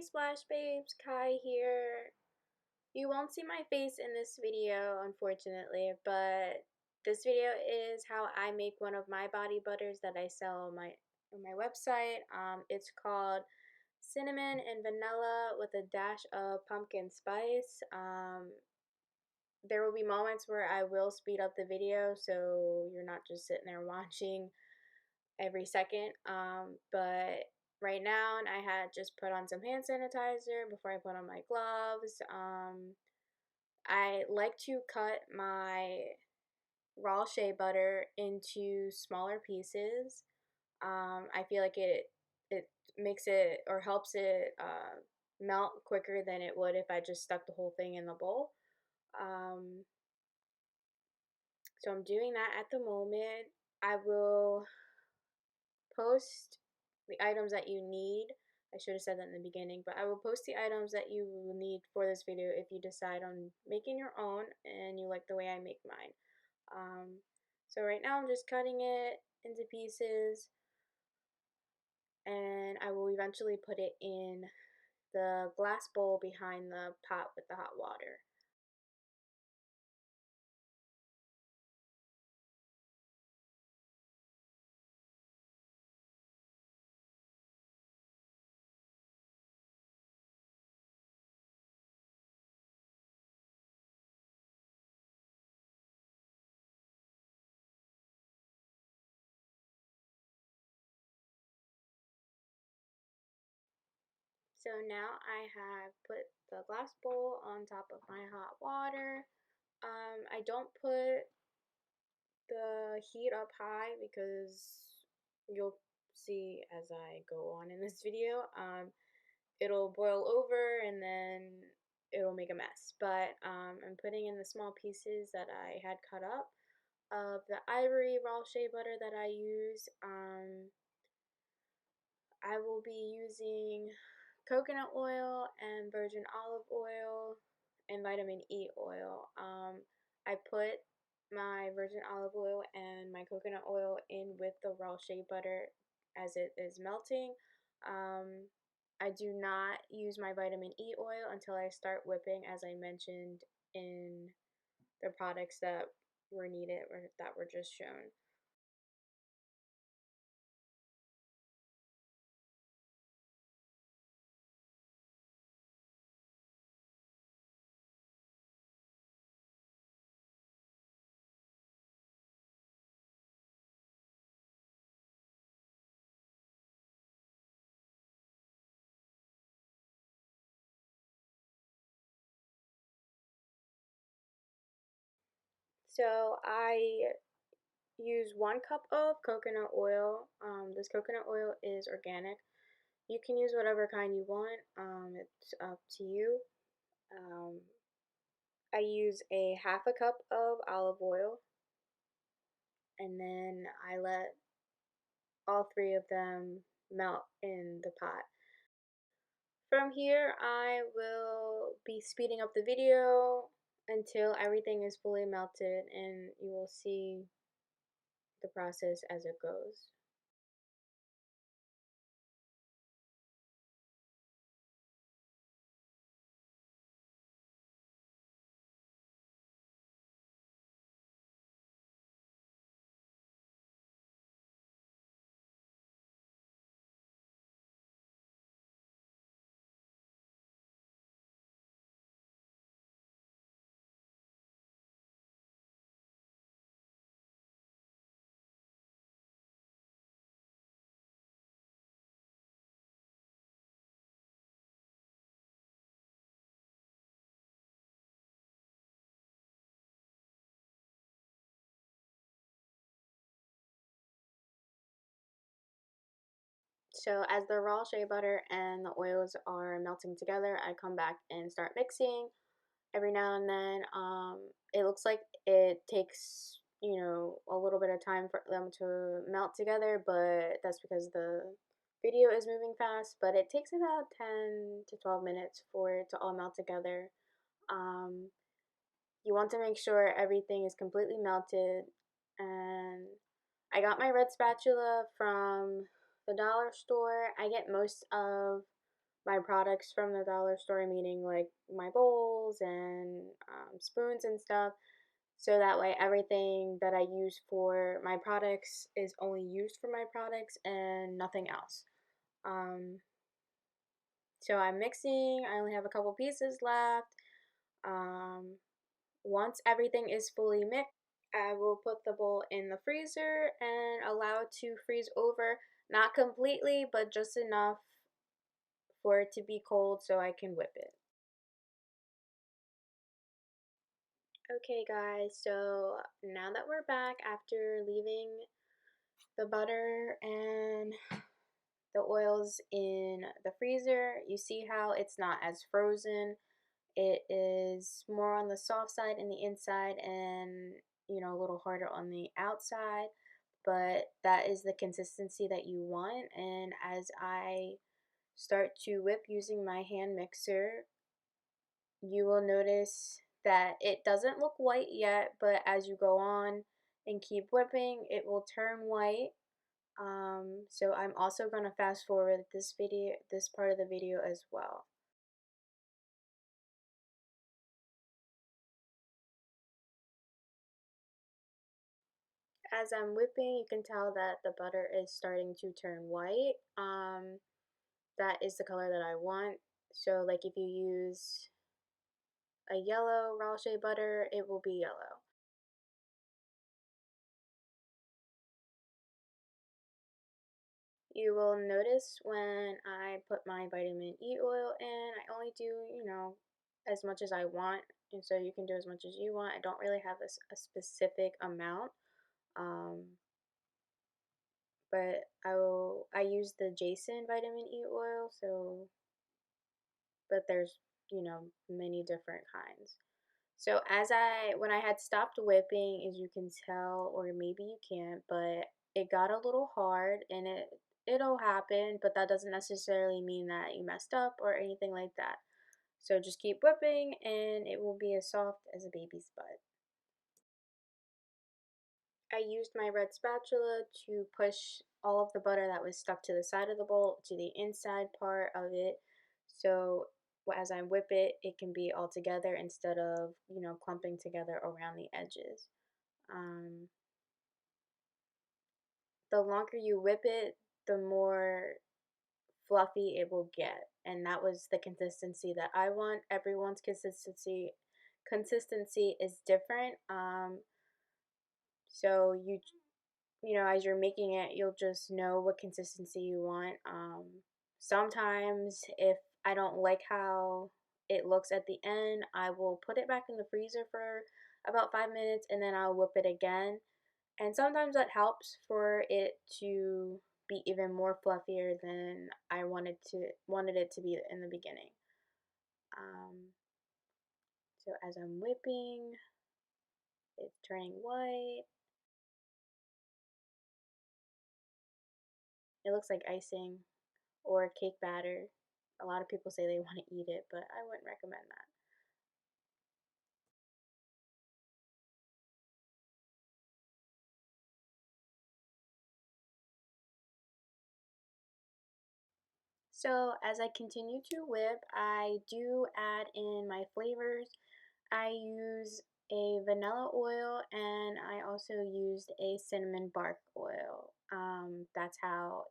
Hey Splash Babes, Kai here. You won't see my face in this video, unfortunately, but this video is how I make one of my body butters that I sell on my website. It's called cinnamon and vanilla with a dash of pumpkin spice. There will be moments where I will speed up the video so you're not just sitting there watching every second. But right now, I had just put on some hand sanitizer before I put on my gloves. I like to cut my raw shea butter into smaller pieces. I feel like it makes it or helps it melt quicker than it would if I just stuck the whole thing in the bowl. Um, so I'm doing that at the moment. I will post the items that you need. I should have said that in the beginning, but I will post the items that you will need for this video if you decide on making your own and you like the way I make mine. So right now I'm just cutting it into pieces, and I will eventually put it in the glass bowl behind the pot with the hot water. So now I have put the glass bowl on top of my hot water. I don't put the heat up high because you'll see as I go on in this video, it'll boil over and then it'll make a mess. But I'm putting in the small pieces that I had cut up of the ivory raw shea butter that I use. I will be using coconut oil and virgin olive oil and vitamin E oil. I put my virgin olive oil and my coconut oil in with the raw shea butter as it is melting. I do not use my vitamin E oil until I start whipping, as I mentioned in the products that were needed or that were just shown. So I use 1 cup of coconut oil. This coconut oil is organic. You can use whatever kind you want. It's up to you. Um, I use a half a cup of olive oil, and then I let all three of them melt in the pot. From here, I will be speeding up the video until everything is fully melted, and you will see the process as it goes. So as the raw shea butter and the oils are melting together, I come back and start mixing. Every now and then, it looks like it takes, a little bit of time for them to melt together, but that's because the video is moving fast. But it takes about 10 to 12 minutes for it to all melt together. Um, you want to make sure everything is completely melted. And I got my red spatula from the dollar store. I get most of my products from the dollar store, meaning like my bowls and spoons and stuff. So that way, everything that I use for my products is only used for my products and nothing else. Um, so I'm mixing. I only have a couple pieces left. Um, Once everything is fully mixed, I will put the bowl in the freezer and allow it to freeze over. Not completely, but just enough for it to be cold so I can whip it. Okay guys, so now that we're back after leaving the butter and the oils in the freezer, you see how it's not as frozen. It is more on the soft side in the inside and a little harder on the outside, but that is the consistency that you want. And as I start to whip using my hand mixer, you will notice that it doesn't look white yet, but as you go on and keep whipping, it will turn white. So I'm also going to fast forward this part of the video as well. As I'm whipping, you can tell that the butter is starting to turn white. That is the color that I want. So like if you use a yellow raw shea butter, it will be yellow. You will notice when I put my vitamin E oil in, I only do, as much as I want. And so you can do as much as you want. I don't really have a specific amount. Um, but I use the Jason vitamin E oil, so but there's, many different kinds. So when I had stopped whipping, as you can tell, or maybe you can't, but it got a little hard and it'll happen, but that doesn't necessarily mean that you messed up or anything like that. So just keep whipping and it will be as soft as a baby's butt. I used my red spatula to push all of the butter that was stuck to the side of the bowl to the inside part of it. So as I whip it, it can be all together instead of, clumping together around the edges. Um, the longer you whip it, the more fluffy it will get. And that was the consistency that I want. Everyone's consistency is different. So as you're making it, you'll just know what consistency you want. Sometimes if I don't like how it looks at the end, I will put it back in the freezer for about 5 minutes and then I'll whip it again. And sometimes that helps for it to be even more fluffier than I wanted it to be in the beginning. So as I'm whipping, it's turning white. It looks like icing or cake batter. A lot of people say they want to eat it, but I wouldn't recommend that. So as I continue to whip, I do add in my flavors. I use a vanilla oil and I also used a cinnamon bark oil. That's how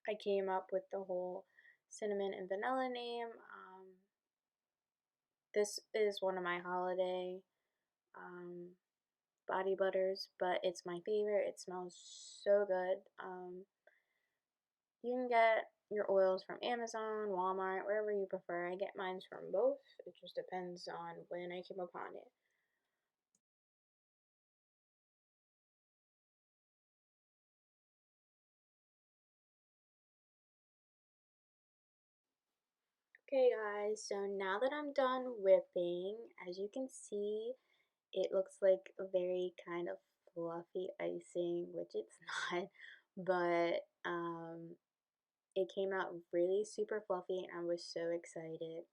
I came up with the whole cinnamon and vanilla name. This is one of my holiday um, body butters, but it's my favorite. It smells so good. You can get your oils from Amazon, Walmart, wherever you prefer. I get mine from both. It just depends on when I came upon it. Okay guys, so now that I'm done whipping, as you can see, it looks like a very kind of fluffy icing, which it's not, but it came out really super fluffy and I was so excited.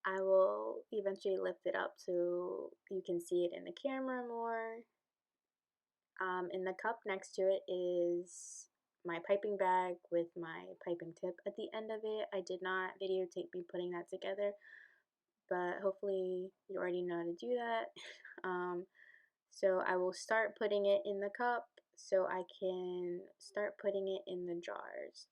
I will eventually lift it up so you can see it in the camera more. In the cup next to it is my piping bag with my piping tip at the end of it. I did not videotape me putting that together, but hopefully you already know how to do that. So I will start putting it in the cup so I can start putting it in the jars.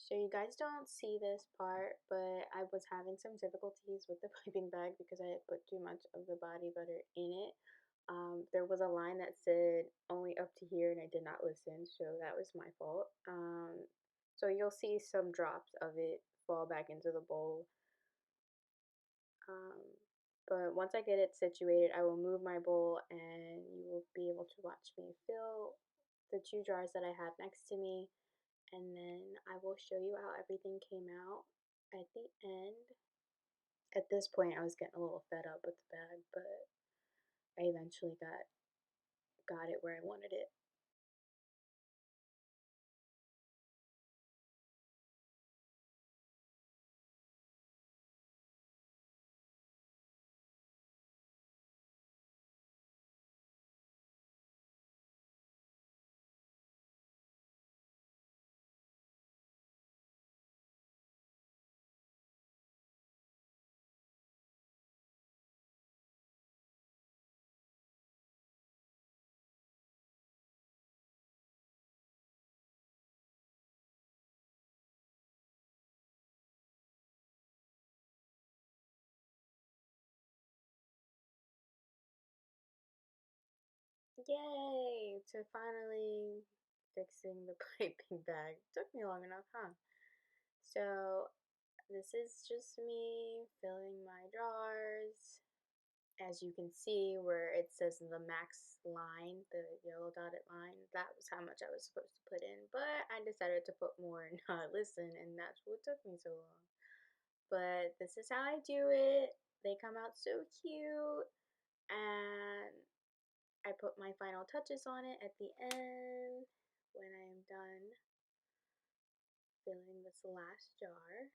So you guys don't see this part, but I was having some difficulties with the piping bag because I had put too much of the body butter in it. There was a line that said only up to here, and I did not listen, so that was my fault. So you'll see some drops of it fall back into the bowl. Um, but once I get it situated, I will move my bowl, and you will be able to watch me fill the two jars that I have next to me, and then I will show you how everything came out at the end. At this point, I was getting a little fed up with the bag, but I eventually got it where I wanted it. Yay! To finally fixing the piping bag. Took me long enough, huh? So this is just me filling my jars. As you can see where it says the max line, the yellow dotted line, that was how much I was supposed to put in. But I decided to put more and not listen, and that's what took me so long. But this is how I do it. They come out so cute. And I put my final touches on it at the end when I am done filling this last jar.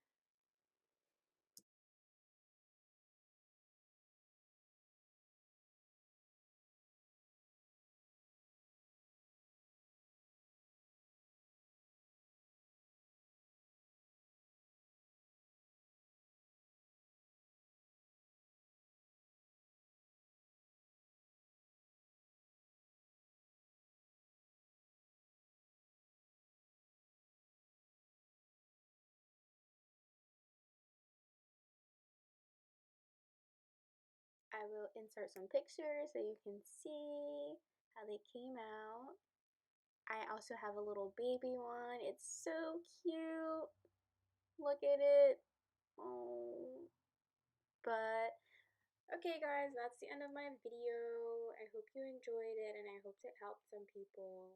I will insert some pictures so you can see how they came out. I also have a little baby one. It's so cute. Look at it. Oh. But okay guys, that's the end of my video. I hope you enjoyed it and I hope it helped some people.